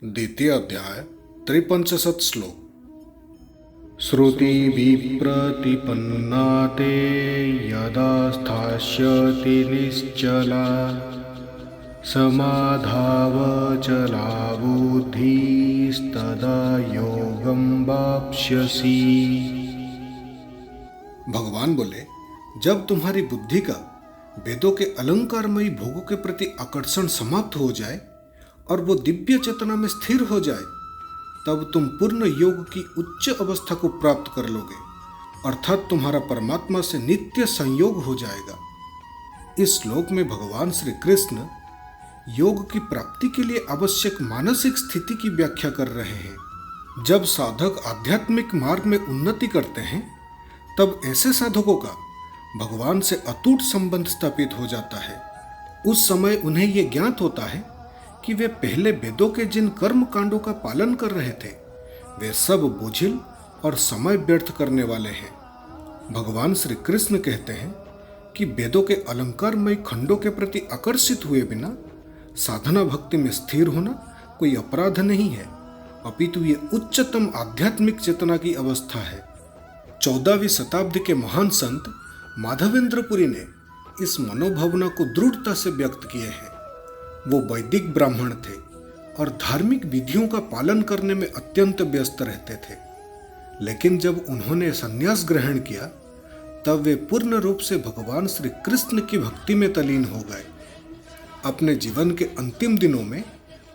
द्वितीय अध्याय 53 श्लोक। श्रुतिभिप्रतिपन्ना ते यदा स्थास्यति निश्चला समाधावचला बुद्धिस्तदा योगं वाप्स्यसि। भगवान बोले, जब तुम्हारी बुद्धि का वेदों के अलंकारमयी भोगों के प्रति आकर्षण समाप्त हो जाए और वो दिव्य चेतना में स्थिर हो जाए, तब तुम पूर्ण योग की उच्च अवस्था को प्राप्त कर लोगे, अर्थात तुम्हारा परमात्मा से नित्य संयोग हो जाएगा। इस श्लोक में भगवान श्री कृष्ण योग की प्राप्ति के लिए आवश्यक मानसिक स्थिति की व्याख्या कर रहे हैं। जब साधक आध्यात्मिक मार्ग में उन्नति करते हैं, तब ऐसे साधकों का भगवान से अटूट संबंध स्थापित हो जाता है। उस समय उन्हें यह ज्ञात होता है कि वे पहले वेदों के जिन कर्म कांडों का पालन कर रहे थे, वे सब बोझिल और समय व्यर्थ करने वाले हैं। भगवान श्री कृष्ण कहते हैं कि वेदों के अलंकारमय खंडों के प्रति आकर्षित हुए बिना साधना भक्ति में स्थिर होना कोई अपराध नहीं है, अपितु ये उच्चतम आध्यात्मिक चेतना की अवस्था है। 14वीं शताब्दी के महान संत माधवेंद्रपुरी ने इस मनोभावना को दृढ़ता से व्यक्त किए हैं। वो वैदिक ब्राह्मण थे और धार्मिक विधियों का पालन करने में अत्यंत व्यस्त रहते थे, लेकिन जब उन्होंने संन्यास ग्रहण किया, तब वे पूर्ण रूप से भगवान श्री कृष्ण की भक्ति में तल्लीन हो गए। अपने जीवन के अंतिम दिनों में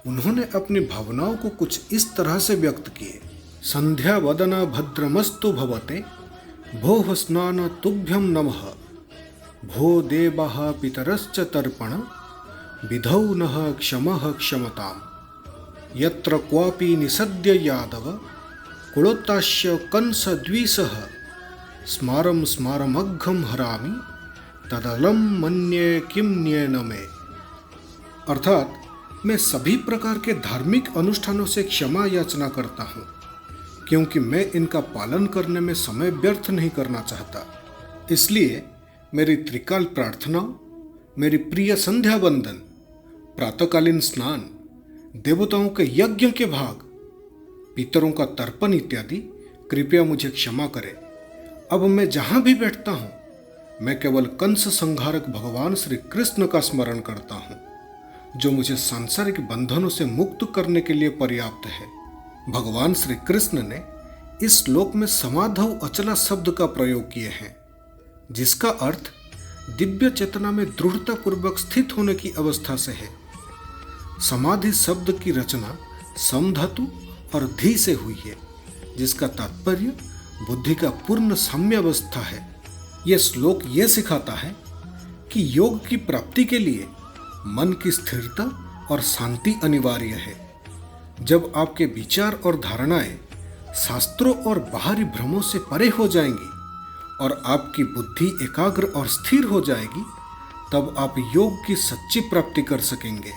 उन्होंने अपनी भावनाओं को कुछ इस तरह से व्यक्त किए। संध्या वदना भद्रमस्तु भवते, भोः स्नान तुभ्यं नमः, भो देवः पितरश्च तर्पण, विधौ नः क्षमः क्षमताम्, यत्र क्वापि निसद्य यादव, कुलोत्तास्य कंस द्विषः, स्मारं स्मारमघ्घं हरामि, तदलं मन्ये किं न्येन मे। अर्थात मैं सभी प्रकार के धार्मिक अनुष्ठानों से क्षमा याचना करता हूँ, क्योंकि मैं इनका पालन करने में समय व्यर्थ नहीं करना चाहता। इसलिए मेरी त्रिकाल प्रार्थनाओं, मेरी प्रिय संध्या वंदन, प्रातःकालीन स्नान, देवताओं के यज्ञ के भाग, पितरों का तर्पण इत्यादि कृपया मुझे क्षमा करें। अब मैं जहाँ भी बैठता हूँ, मैं केवल कंस संहारक भगवान श्री कृष्ण का स्मरण करता हूँ, जो मुझे सांसारिक बंधनों से मुक्त करने के लिए पर्याप्त है। भगवान श्री कृष्ण ने इस श्लोक में समाधौ अचला शब्द का प्रयोग किए हैं, जिसका अर्थ दिव्य चेतना में दृढ़ता पूर्वक स्थित होने की अवस्था से है। समाधि शब्द की रचना सम धातु और धी से हुई है, जिसका तात्पर्य बुद्धि का पूर्ण साम्यावस्था है। यह श्लोक यह सिखाता है कि योग की प्राप्ति के लिए मन की स्थिरता और शांति अनिवार्य है। जब आपके विचार और धारणाएं शास्त्रों और बाहरी भ्रमों से परे हो जाएंगी और आपकी बुद्धि एकाग्र और स्थिर हो जाएगी, तब आप योग की सच्ची प्राप्ति कर सकेंगे।